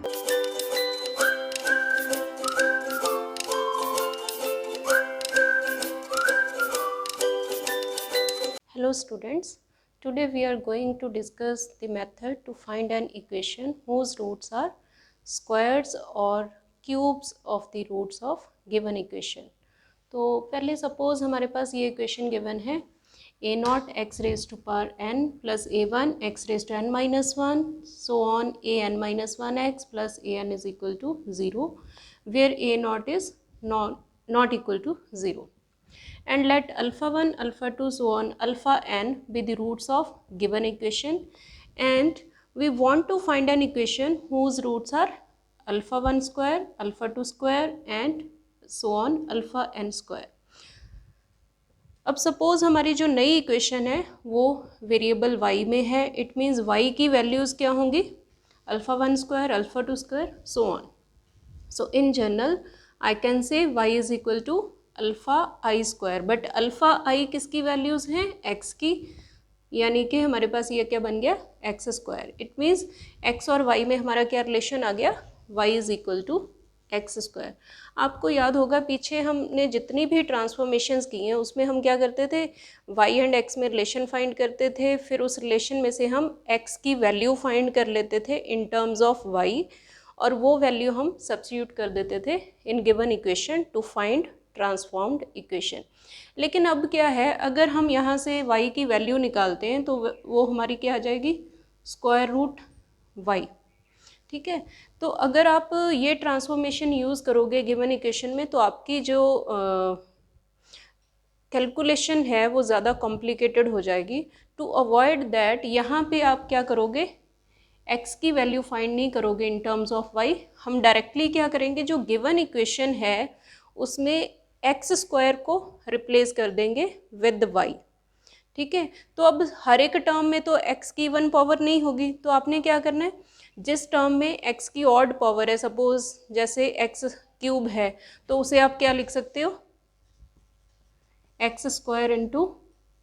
Hello students, today we are going to discuss the method to find an equation whose roots are squares or cubes of the roots of given equation. तो पहले suppose हमारे पास ये equation given है a naught x raised to power n plus a1 x raised to n minus 1 so on a n minus 1 x plus a n is equal to 0 where a naught is not equal to 0. And let alpha 1, alpha 2, so on alpha n be the roots of given equation, and we want to find an equation whose roots are alpha 1 square, alpha 2 square and so on alpha n square. अब suppose हमारी जो नई equation है वो variable y में है, it means y की values क्या होंगी, alpha 1 square, alpha 2 square, so on. So in general I can say y is equal to alpha I square, but alpha I किसकी वैल्यूज़ हैं, x की, यानी कि हमारे पास ये क्या बन गया, x square. It means x और y में हमारा क्या रिलेशन आ गया, y is equal to x square. आपको याद होगा पीछे हमने जितनी भी ट्रांसफॉर्मेशंस की हैं उसमें हम क्या करते थे, y एंड x में रिलेशन फाइंड करते थे, फिर उस रिलेशन में से हम x की वैल्यू फाइंड कर लेते थे इन टर्म्स ऑफ y, और वो वैल्यू हम सब्स्टिट्यूट कर देते थे in given equation to find transformed equation. लेकिन अब क्या है, अगर हम यहाँ से y की वैल्यू निकालते हैं तो वो हमारी क्या आ जाएगी, स्क्वायर रूट y. ठीक है, तो अगर आप ये ट्रांसफॉर्मेशन यूज़ करोगे गिवन इक्वेशन में तो आपकी जो कैलकुलेशन है वो ज़्यादा कॉम्प्लिकेटेड हो जाएगी. टू अवॉइड दैट यहाँ पे आप क्या करोगे, x की वैल्यू फाइंड नहीं करोगे इन टर्म्स ऑफ y, हम डायरेक्टली क्या करेंगे, जो गिवन इक्वेशन है उसमें x स्क्वायर को रिप्लेस कर देंगे विद y. ठीक है, तो अब हर एक टर्म में तो x की वन पावर नहीं होगी, तो आपने क्या करना है, जिस टर्म में x की ऑड पावर है, सपोज जैसे x क्यूब है तो उसे आप क्या लिख सकते हो, एक्स स्क्वायर इंटू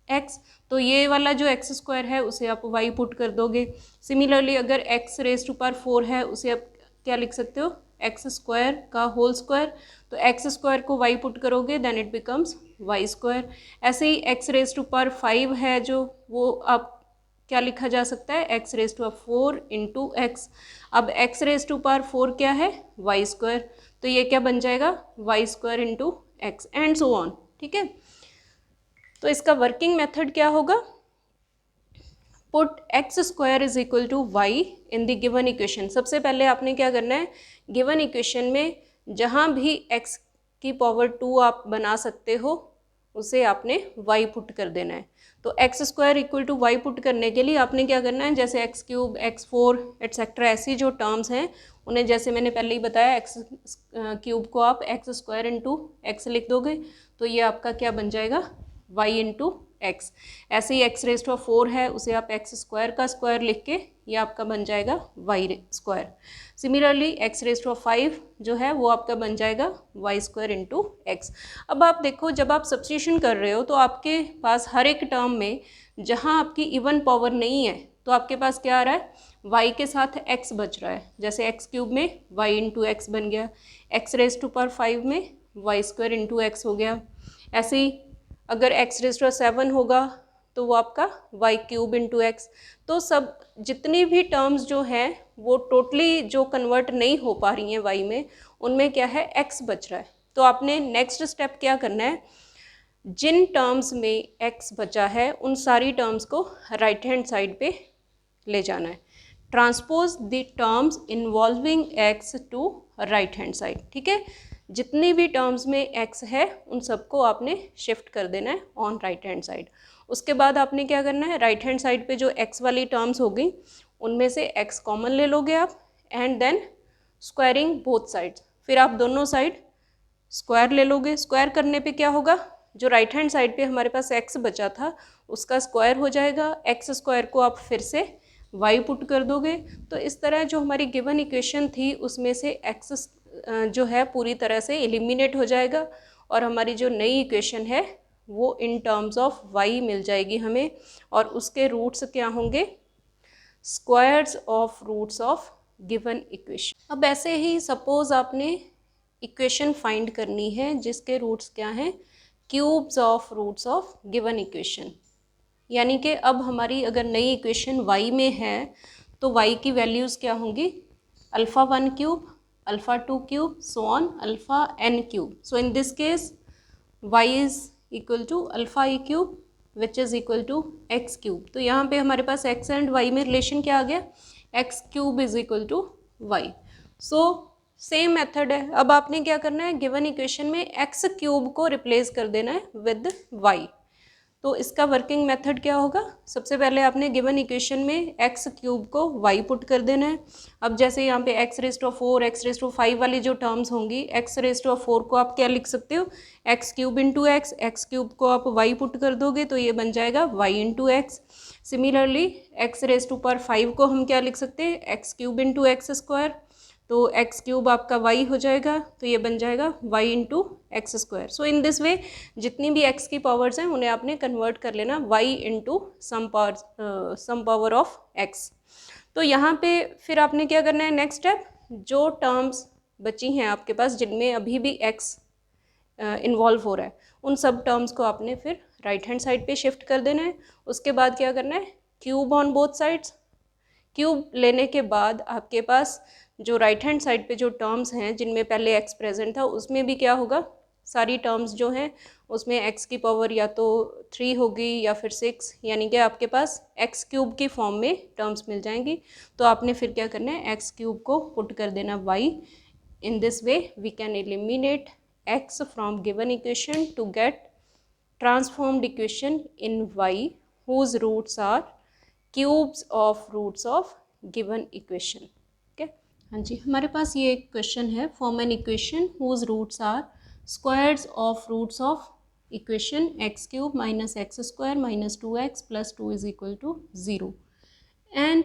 एक्स, तो ये वाला जो एक्स स्क्वायर है उसे आप y पुट कर दोगे. सिमिलरली अगर x रेज टू पावर 4 है उसे आप क्या लिख सकते हो, एक्स स्क्वायर का होल स्क्वायर, तो एक्स स्क्वायर को y पुट करोगे then it becomes y square. ऐसे ही x रेज टू पावर 5 है जो, वो आप क्या लिखा जा सकता है, x raise to power 4 into x. अब x रेज टू पावर 4 क्या है, y स्क्वायर, तो ये क्या बन जाएगा, y square into x and so on. ठीक है, तो इसका वर्किंग मेथड क्या होगा, put x square is equal to y in the given equation. सबसे पहले आपने क्या करना है, गिवन इक्वेशन में जहाँ भी x की पावर 2 आप बना सकते हो उसे आपने y पुट कर देना है. तो x square equal to y put करने के लिए आपने क्या करना है, जैसे एक्स क्यूब, एक्स 4 एट्सेट्रा ऐसी जो टर्म्स हैं उन्हें जैसे मैंने पहले ही बताया, एक्स क्यूब को आप एक्स स्क्वायर इंटू एक्स लिख दोगे तो ये आपका क्या बन जाएगा, y इंटू एक्स. ऐसे ही एक्स रेज टू 4 है उसे आप एक्स स्क्वायर का स्क्वायर लिख के ये आपका बन जाएगा y square. Similarly x raise to 5 जो है वो आपका बन जाएगा y स्क्वायर इंटू एक्स. अब आप देखो जब आप सब्स्टिट्यूशन कर रहे हो तो आपके पास हर एक टर्म में जहाँ आपकी इवन पावर नहीं है तो आपके पास क्या आ रहा है, y के साथ x बच रहा है. जैसे एक्स क्यूब में y इंटू एक्स बन गया, एक्स रेज टू पावर 5 में y स्क्वायर इंटू एक्स हो गया. ऐसे ही अगर x रेज टू 7 होगा तो वो आपका y क्यूब इंटू एक्स. तो सब जितनी भी टर्म्स जो हैं वो टोटली जो कन्वर्ट नहीं हो पा रही हैं y में, उनमें क्या है, x बच रहा है. तो आपने नेक्स्ट स्टेप क्या करना है, जिन टर्म्स में x बचा है उन सारी टर्म्स को राइट हैंड साइड पे ले जाना है. Transpose the terms involving x to right hand side. ठीक है, जितनी भी टर्म्स में x है उन सबको आपने शिफ्ट कर देना है ऑन राइट हैंड साइड. उसके बाद आपने क्या करना है, राइट हैंड साइड पे जो x वाली टर्म्स होगी उनमें से x कॉमन ले लोगे आप, and then squaring both sides. फिर आप दोनों साइड स्क्वायर ले लोगे. स्क्वायर करने पे क्या होगा, जो राइट हैंड साइड पे हमारे पास x बचा था उसका स्क्वायर हो जाएगा. x स्क्वायर को आप फिर से y पुट कर दोगे. तो इस तरह जो हमारी गिवन इक्वेशन थी उसमें से x जो है पूरी तरह से एलिमिनेट हो जाएगा और हमारी जो नई इक्वेशन है वो इन टर्म्स ऑफ y मिल जाएगी हमें. और उसके रूट्स क्या होंगे, squares of roots of given equation. अब ऐसे ही सपोज आपने इक्वेशन फाइंड करनी है जिसके रूट्स क्या हैं, cubes of roots of given equation. यानी कि अब हमारी अगर नई इक्वेशन y में है तो y की वैल्यूज़ क्या होंगी, alpha 1 cube, alpha 2 cube, so on alpha n cube. So in this case y is equal to alpha e cube which is equal to x cube. तो यहाँ पे हमारे पास x एंड y में relation क्या आ गया, x cube is equal to y। So same method है। अब आपने क्या करना है, गिवन इक्वेशन में x क्यूब को रिप्लेस कर देना है विद y। तो इसका वर्किंग मेथड क्या होगा, सबसे पहले आपने गिवन इक्वेशन में x क्यूब को y पुट कर देना है। अब जैसे यहाँ पे x raise to 4, x raise to 5 वाली जो टर्म्स होंगी, x रेज़ टू 4 को आप क्या लिख सकते हो, x cube into x, x cube को आप y पुट कर दोगे तो ये बन जाएगा y into x. Similarly x raise to power 5 को हम क्या लिख सकते हैं, x cube into x square, तो x क्यूब आपका y हो जाएगा तो ये बन जाएगा y into x square. So in this way जितनी भी x की पावर्स हैं उन्हें आपने कन्वर्ट कर लेना y into some power of x। तो यहाँ पे फिर आपने क्या करना है, नेक्स्ट स्टेप, जो टर्म्स बची हैं आपके पास जिनमें अभी भी x इन्वॉल्व हो रहा है, उन सब टर्म्स को आपने फिर राइट हैंड साइड पे शिफ्ट कर देना है। उसके बाद क्या करना है, cube on both sides. Cube लेने के बाद आपके पास जो राइट हैंड साइड पे जो टर्म्स हैं जिनमें पहले x प्रेजेंट था उसमें भी क्या होगा, सारी टर्म्स जो हैं उसमें x की पावर या तो 3 होगी या फिर 6, यानी कि आपके पास x क्यूब की फॉर्म में टर्म्स मिल जाएंगी। तो आपने फिर क्या करना है, x क्यूब को पुट कर देना y। In this way we can eliminate x from given equation to get transformed equation in y whose roots are cubes of roots of given equation. Okay, हाँ जी, हमारे पास ये एक क्वेश्चन है, form an equation whose roots are squares of roots of equation x cube minus x square minus 2x plus 2 is equal to 0 and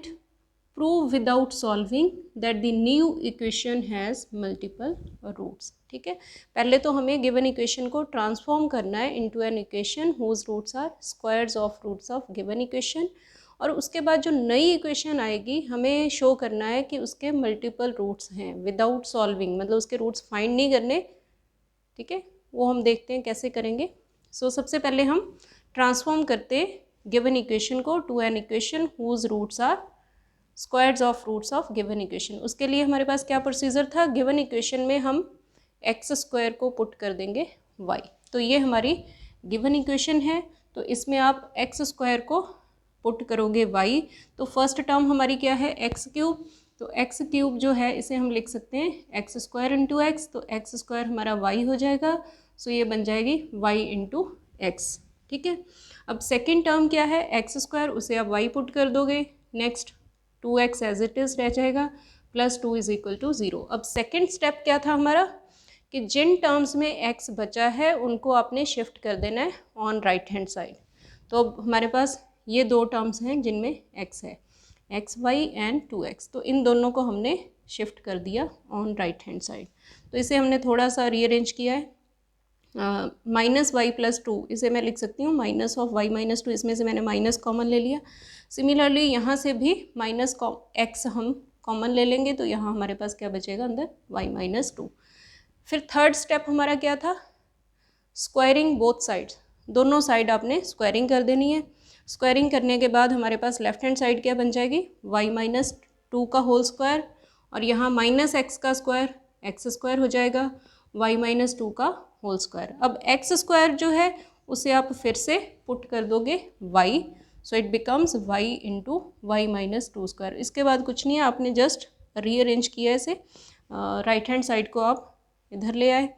prove without solving that the new equation has multiple roots. ठीक है, पहले तो हमें given equation को transform करना है into an equation whose roots are squares of roots of given equation, और उसके बाद जो नई इक्वेशन आएगी हमें शो करना है कि उसके मल्टीपल रूट्स हैं विदाउट सॉल्विंग, मतलब उसके रूट्स फाइंड नहीं करने। ठीक है, वो हम देखते हैं कैसे करेंगे। सो सबसे पहले हम ट्रांसफॉर्म करते गिवन इक्वेशन को to an equation whose roots are squares of roots of given equation. उसके लिए हमारे पास क्या प्रोसीजर था, गिवन इक्वेशन में हम एक्स स्क्वायर को पुट कर देंगे वाई। तो ये हमारी गिवन इक्वेशन है, तो इसमें आप एक्स स्क्वायर को पुट करोगे y, तो फर्स्ट टर्म हमारी क्या है, एक्स क्यूब। तो एक्स क्यूब जो है इसे हम लिख सकते हैं एक्स स्क्वायर इंटू एक्स, तो एक्स स्क्वायर हमारा y हो जाएगा। सो ये बन जाएगी y इंटू एक्स। ठीक है, अब सेकेंड टर्म क्या है, एक्स स्क्वायर, उसे आप y पुट कर दोगे, next 2x as it is रह जाएगा प्लस 2 इज इक्वल टू 0। अब सेकेंड स्टेप क्या था हमारा, कि जिन टर्म्स में x बचा है उनको आपने शिफ्ट कर देना है ऑन राइट हैंड साइड। तो अब हमारे पास ये दो टर्म्स हैं जिनमें x है, एक्स वाई एंड 2x, तो इन दोनों को हमने शिफ्ट कर दिया ऑन राइट हैंड साइड। तो इसे हमने थोड़ा सा रीअरेंज किया है, माइनस वाई प्लस 2, इसे मैं लिख सकती हूँ माइनस ऑफ वाई माइनस 2, इसमें से मैंने माइनस कॉमन ले लिया। सिमिलरली यहाँ से भी माइनस एक्स हम कॉमन ले लेंगे, तो यहाँ हमारे पास क्या बचेगा अंदर, वाई माइनस 2। फिर थर्ड स्टेप हमारा क्या था, स्क्वायरिंग बोथ साइड्स, दोनों साइड आपने स्क्वायरिंग कर देनी है। स्क्वायरिंग करने के बाद हमारे पास लेफ्ट हैंड साइड क्या बन जाएगी, y माइनस 2 का होल स्क्वायर, और यहाँ माइनस एक्स का स्क्वायर एक्स स्क्वायर हो जाएगा, y माइनस 2 का होल स्क्वायर। अब एक्स स्क्वायर जो है उसे आप फिर से पुट कर दोगे y, so it becomes y into y minus 2 square. इसके बाद कुछ नहीं है, आपने जस्ट रीअरेंज किया इसे, राइट हैंड साइड को आप इधर ले आए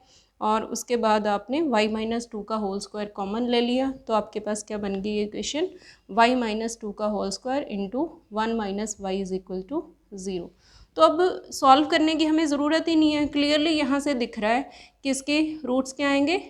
और उसके बाद आपने y माइनस 2 का होल स्क्वायर कॉमन ले लिया, तो आपके पास क्या बन गई इक्वेशन, y माइनस 2 का whole square into 1 minus y is equal to 0। तो अब सॉल्व करने की हमें ज़रूरत ही नहीं है, क्लियरली यहाँ से दिख रहा है कि इसके रूट्स क्या आएंगे,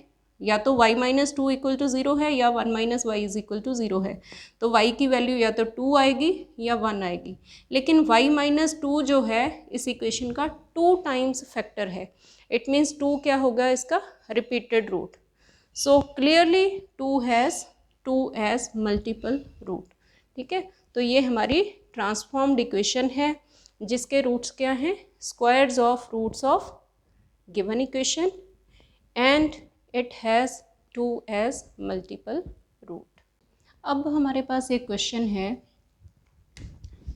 या तो y माइनस 2 इक्वल टू 0 है या 1 minus y is equal to 0 है। तो y की वैल्यू या तो 2 आएगी या 1 आएगी, लेकिन y माइनस 2 जो है इस इक्वेशन का 2 टाइम्स फैक्टर है, इट मीन्स 2 क्या होगा इसका repeated root. So clearly 2 has multiple root. ठीक है, तो ये हमारी ट्रांसफॉर्म्ड इक्वेशन है जिसके रूट्स क्या हैं, squares of roots of given equation and it has 2 as multiple root. अब हमारे पास एक क्वेश्चन है,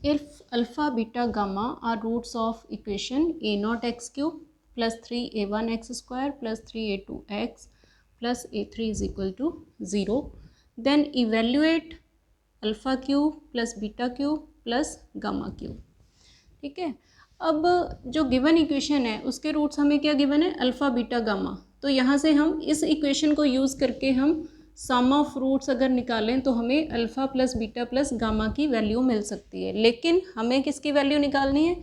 if alpha beta gamma are roots of equation a0x³ plus 3a1x² plus 3a2x plus a3 is equal to 0, then evaluate alpha cube plus beta cube plus gamma cube. ठीक है, अब जो given equation है उसके roots हमें क्या given है, alpha beta gamma. तो यहाँ से हम इस इक्वेशन को यूज़ करके हम सम ऑफ रूट्स अगर निकालें तो हमें alpha plus beta plus gamma की वैल्यू मिल सकती है। लेकिन हमें किसकी वैल्यू निकालनी है,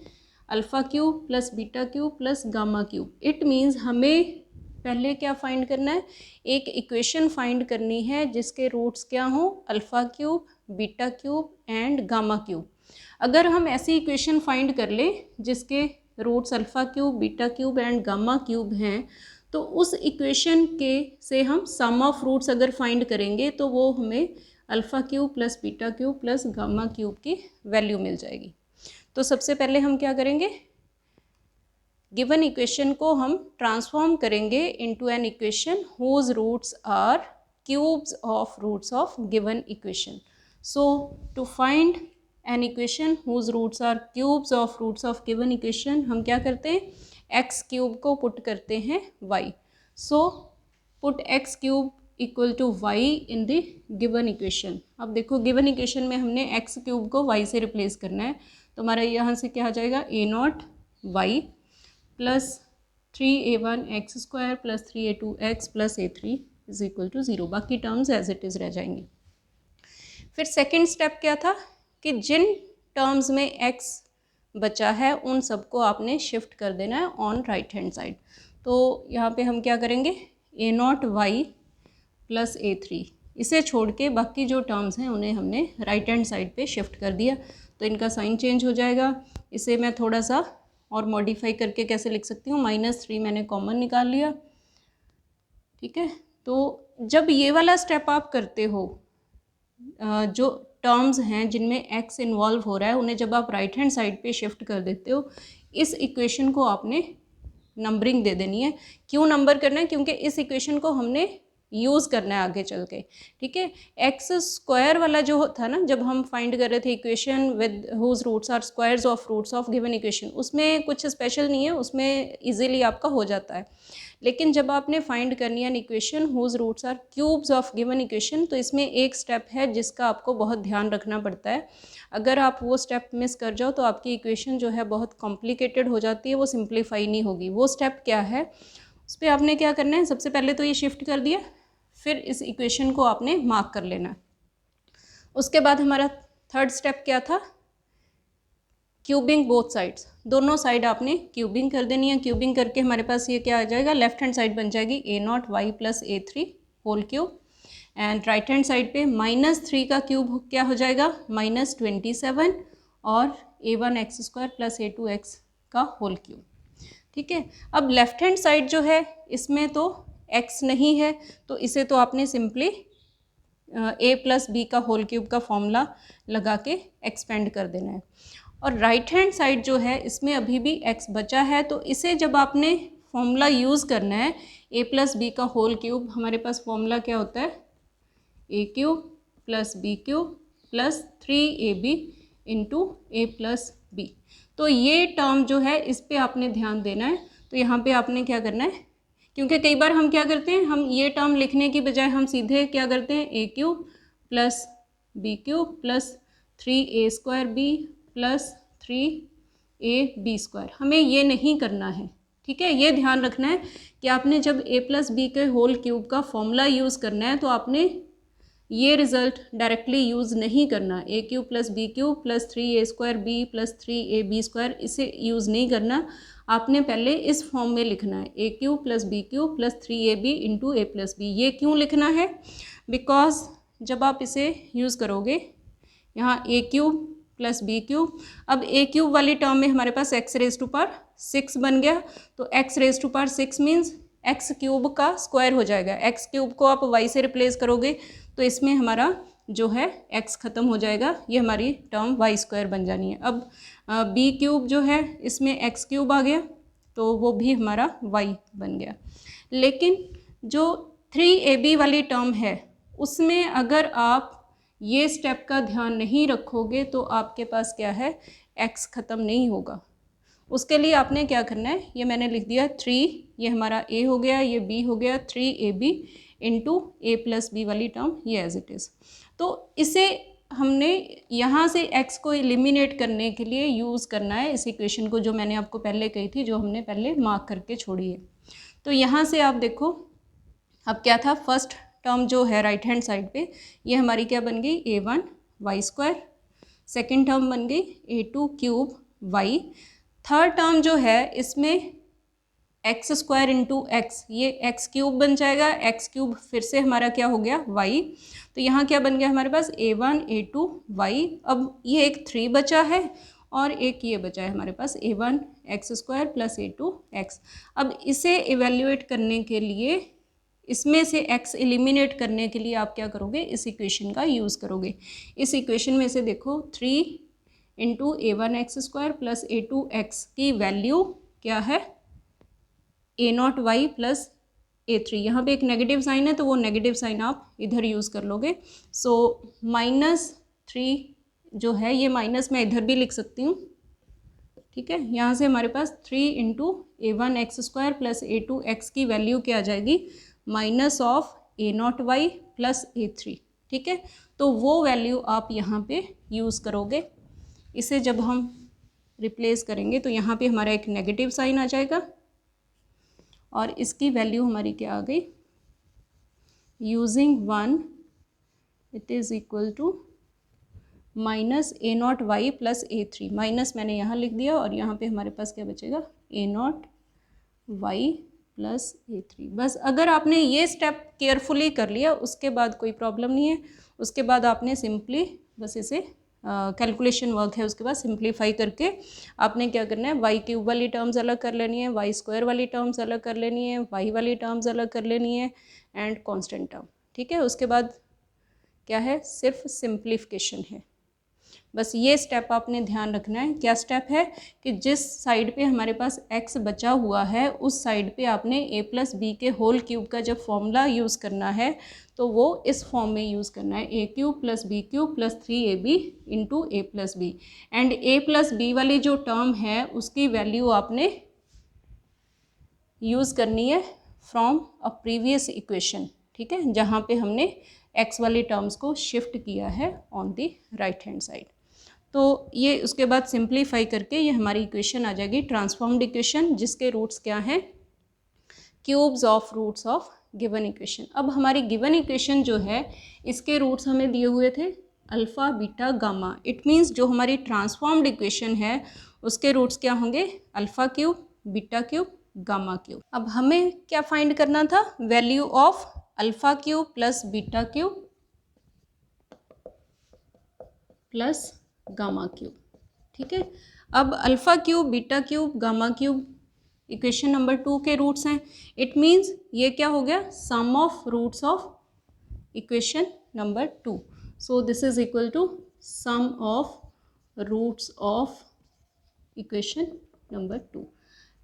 alpha cube plus beta cube plus gamma cube. It means हमें पहले क्या फाइंड करना है, एक इक्वेशन फाइंड करनी है जिसके रूट्स क्या हों, alpha cube, beta cube and gamma cube. अगर हम ऐसी इक्वेशन फाइंड कर लें जिसके roots alpha cube, beta cube and gamma cube हैं, तो उस इक्वेशन के से हम सम ऑफ रूट्स अगर फाइंड करेंगे तो वो हमें alpha cube plus beta cube plus gamma cube की वैल्यू मिल जाएगी। तो सबसे पहले हम क्या करेंगे, गिवन इक्वेशन को हम ट्रांसफॉर्म करेंगे into an equation whose roots are cubes of roots of given equation. So to find an equation whose roots are cubes of roots of given equation, हम क्या करते हैं, एक्स क्यूब को put करते हैं y. So put x cube equal to y in the given equation. अब देखो given equation में हमने एक्स क्यूब को वाई से रिप्लेस करना है, तो हमारा यहाँ से क्या आ जाएगा, a0 y plus 3a1x² plus 3a2x plus a3 is equal to 0। बाकी टर्म्स एज इट इज़ रह जाएंगे। फिर सेकेंड स्टेप क्या था कि जिन टर्म्स में x बचा है उन सबको आपने शिफ्ट कर देना है ऑन राइट हैंड साइड। तो यहाँ पे हम क्या करेंगे, a0 y प्लस a3, इसे छोड़ के बाकी जो टर्म्स हैं उन्हें हमने राइट हैंड साइड पे शिफ्ट कर दिया, तो इनका साइन चेंज हो जाएगा। इसे मैं थोड़ा सा और मॉडिफाई करके कैसे लिख सकती हूँ, -3 मैंने कॉमन निकाल लिया। ठीक है, तो जब ये वाला स्टेप आप करते हो, जो टर्म्स हैं जिनमें x इन्वॉल्व हो रहा है उन्हें जब आप राइट हैंड साइड पे शिफ्ट कर देते हो, इस इक्वेशन को आपने नंबरिंग दे देनी है। क्यों नंबर करना है, क्योंकि इस इक्वेशन को हमने यूज़ करना है आगे चल के। ठीक है, एक्स स्क्वायर वाला जो था ना, जब हम फाइंड कर रहे थे equation with whose roots are squares of roots of given equation, उसमें कुछ स्पेशल नहीं है, उसमें इजीली आपका हो जाता है। लेकिन जब आपने फाइंड करनी है equation whose roots are cubes of given equation, तो इसमें एक स्टेप है जिसका आपको बहुत ध्यान रखना पड़ता है। अगर आप वो स्टेप मिस कर जाओ तो आपकी इक्वेशन जो है बहुत कॉम्प्लिकेटेड हो जाती है, वो सिंप्लीफाई नहीं होगी। वो स्टेप क्या है, उस पर आपने क्या करना है, सबसे पहले तो ये शिफ्ट कर दिया, फिर इस इक्वेशन को आपने मार्क कर लेना। उसके बाद हमारा थर्ड स्टेप क्या था, क्यूबिंग बोथ साइड्स, दोनों साइड आपने क्यूबिंग कर देनी है। क्यूबिंग करके हमारे पास ये क्या आ जाएगा, लेफ्ट हैंड साइड बन जाएगी a0 y plus a3 whole cube, and right hand side पे -3 का क्यूब क्या हो जाएगा, -27 और a1x² प्लस a2x का होल क्यूब। ठीक है, अब लेफ्ट हैंड साइड जो है इसमें तो x नहीं है, तो इसे तो आपने सिंपली a प्लस b का होल क्यूब का फॉर्मूला लगा के एक्सपेंड कर देना है। और राइट हैंड साइड जो है इसमें अभी भी x बचा है, तो इसे जब आपने फॉर्मूला यूज़ करना है a प्लस बी का होल क्यूब, हमारे पास फॉर्मूला क्या होता है, a cube plus b cube plus 3ab into a plus b। तो ये टर्म जो है इस पर आपने ध्यान देना है। तो यहाँ पे आपने क्या करना है, क्योंकि कई बार हम क्या करते हैं, हम ये टर्म लिखने की बजाय हम सीधे क्या करते हैं, a cube plus b cube plus 3a² plus 3ab²। हमें ये नहीं करना है। ठीक है, ये ध्यान रखना है कि आपने जब a प्लस बी के होल क्यूब का फॉर्मूला यूज़ करना है तो आपने ये रिज़ल्ट डायरेक्टली यूज़ नहीं करना। a cube plus b cube plus 3a² b plus 3ab², इसे यूज़ नहीं करना। आपने पहले इस फॉर्म में लिखना है a cube plus b cube plus 3ab into a plus b। ये क्यों लिखना है, बिकॉज जब आप इसे यूज़ करोगे यहाँ a cube plus b cube, अब a क्यूब वाली टर्म में हमारे पास x⁻6 बन गया, तो x⁻6 मीन्स x क्यूब का स्क्वायर हो जाएगा। x क्यूब को आप y से रिप्लेस करोगे तो इसमें हमारा जो है x ख़त्म हो जाएगा, ये हमारी टर्म वाई स्क्वायर बन जानी है। अब बी क्यूब जो है इसमें एक्स क्यूब आ गया तो वो भी हमारा y बन गया। लेकिन जो 3ab वाली टर्म है उसमें अगर आप ये स्टेप का ध्यान नहीं रखोगे तो आपके पास क्या है, x ख़त्म नहीं होगा। उसके लिए आपने क्या करना है, ये मैंने लिख दिया 3, ये हमारा a हो गया, ये b हो गया, 3ab into a plus b वाली टर्म ये एज इट इज़। तो इसे हमने यहाँ से x को एलिमिनेट करने के लिए यूज़ करना है इस इक्वेशन को, जो मैंने आपको पहले कही थी, जो हमने पहले मार्क करके छोड़ी है। तो यहाँ से आप देखो अब क्या था, फर्स्ट टर्म जो है राइट हैंड साइड पे ये हमारी क्या बन गई, a1 Y square, second term बन गई a2 cube y, third term जो है इसमें एक्स स्क्वायर इंटू एक्स, ये एक्स क्यूब बन जाएगा, एक्स क्यूब फिर से हमारा क्या हो गया y। तो यहाँ क्या बन गया हमारे पास a1 a2 y। अब ये एक 3 बचा है और एक ये बचा है हमारे पास a1 x square plus a2 x। अब इसे इवेल्युएट करने के लिए, इसमें से x एलिमिनेट करने के लिए आप क्या करोगे, इस इक्वेशन का यूज़ करोगे। इस इक्वेशन में से देखो 3 into a1 x square plus a2 x की वैल्यू क्या है, a0 y प्लस a3। यहाँ पे एक नेगेटिव साइन है तो वो नेगेटिव साइन आप इधर यूज़ कर लोगे। सो -3 जो है ये माइनस मैं इधर भी लिख सकती हूँ, ठीक है। यहाँ से हमारे पास 3 into a1 x square plus a2 x की वैल्यू क्या आ जाएगी, minus of a0 y plus a3, ठीक है। तो वो वैल्यू आप यहाँ पे यूज़ करोगे। इसे जब हम रिप्लेस करेंगे तो यहाँ पे हमारा एक नेगेटिव साइन आ जाएगा और इसकी वैल्यू हमारी क्या आ गई, using 1 it is equal to -a0 y plus a3, minus मैंने यहाँ लिख दिया और यहाँ पे हमारे पास क्या बचेगा, a0 y प्लस a3। बस अगर आपने ये स्टेप केयरफुली कर लिया उसके बाद कोई प्रॉब्लम नहीं है। उसके बाद आपने सिंपली बस इसे कैलकुलेशन वर्क है, उसके बाद सिंप्लीफाई करके आपने क्या करना है, वाई क्यूब वाली टर्म्स अलग कर लेनी है, वाई स्क्वायर वाली टर्म्स अलग कर लेनी है, वाई वाली टर्म्स अलग कर लेनी है एंड कांस्टेंट टर्म, ठीक है। उसके बाद क्या है, सिर्फ सिंप्लीफिकेशन है। बस ये स्टेप आपने ध्यान रखना है। क्या स्टेप है कि जिस साइड पे हमारे पास x बचा हुआ है उस साइड पे आपने a प्लस बी के होल क्यूब का जब फॉर्मूला यूज़ करना है तो वो इस फॉर्म में यूज़ करना है, a cube plus b cube plus 3ab into a plus b. And a plus b वाली जो टर्म है उसकी वैल्यू आपने यूज़ करनी है फ्रॉम अ प्रीवियस इक्वेशन, ठीक है, जहाँ पे हमने x वाली टर्म्स को शिफ्ट किया है on the right hand side. तो ये उसके बाद सिंप्लीफाई करके ये हमारी इक्वेशन आ जाएगी ट्रांसफॉर्म्ड इक्वेशन, जिसके रूट्स क्या हैं, cubes of roots of given equation. अब हमारी गिवन इक्वेशन जो है इसके रूट्स हमें दिए हुए थे alpha beta gamma. It means जो हमारी ट्रांसफॉर्म्ड इक्वेशन है उसके रूट्स क्या होंगे, alpha cube beta cube gamma cube. अब हमें क्या फाइंड करना था, value of alpha cube plus beta cube plus gamma cube, ठीक है। अब alpha cube beta cube gamma cube equation number 2 के रूट्स हैं। इट मीन्स ये क्या हो गया, sum of roots of equation number 2। So this is equal to sum of roots of equation number 2।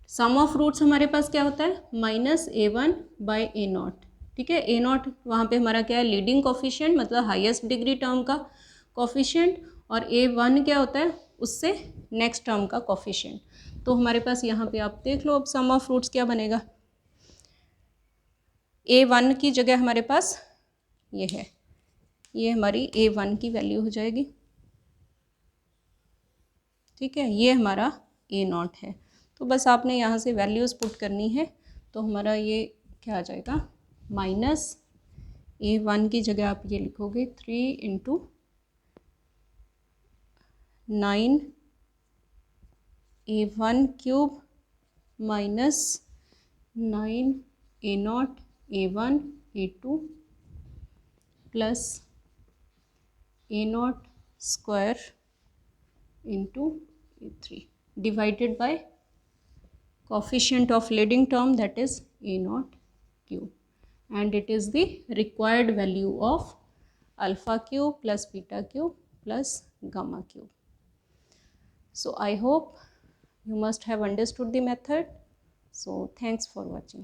Sum of roots हमारे पास क्या होता है, -a1 बाई a0, ठीक है। a0 वहाँ पे हमारा क्या है, लीडिंग कोफिशिएंट, मतलब हाईएस्ट डिग्री टर्म का कोफिशिएंट, और a1 क्या होता है, उससे नेक्स्ट टर्म का कोफिशिएंट। तो हमारे पास यहाँ पे आप देख लो अब सम ऑफ रूट्स क्या बनेगा, a1 की जगह हमारे पास ये है, ये हमारी a1 की वैल्यू हो जाएगी, ठीक है। ये हमारा a0 है। तो बस आपने यहाँ से वैल्यूज़ पुट करनी है। तो हमारा ये क्या आ जाएगा, -a1 की जगह आप ये लिखोगे 3 into 9 a1 cube minus 9 a0 a1 a2 plus a0 square into a3 divided by coefficient of leading term, that is a0 cube, and it is the required value of alpha cube plus beta cube plus gamma cube. So I hope you must have understood the method. So thanks for watching.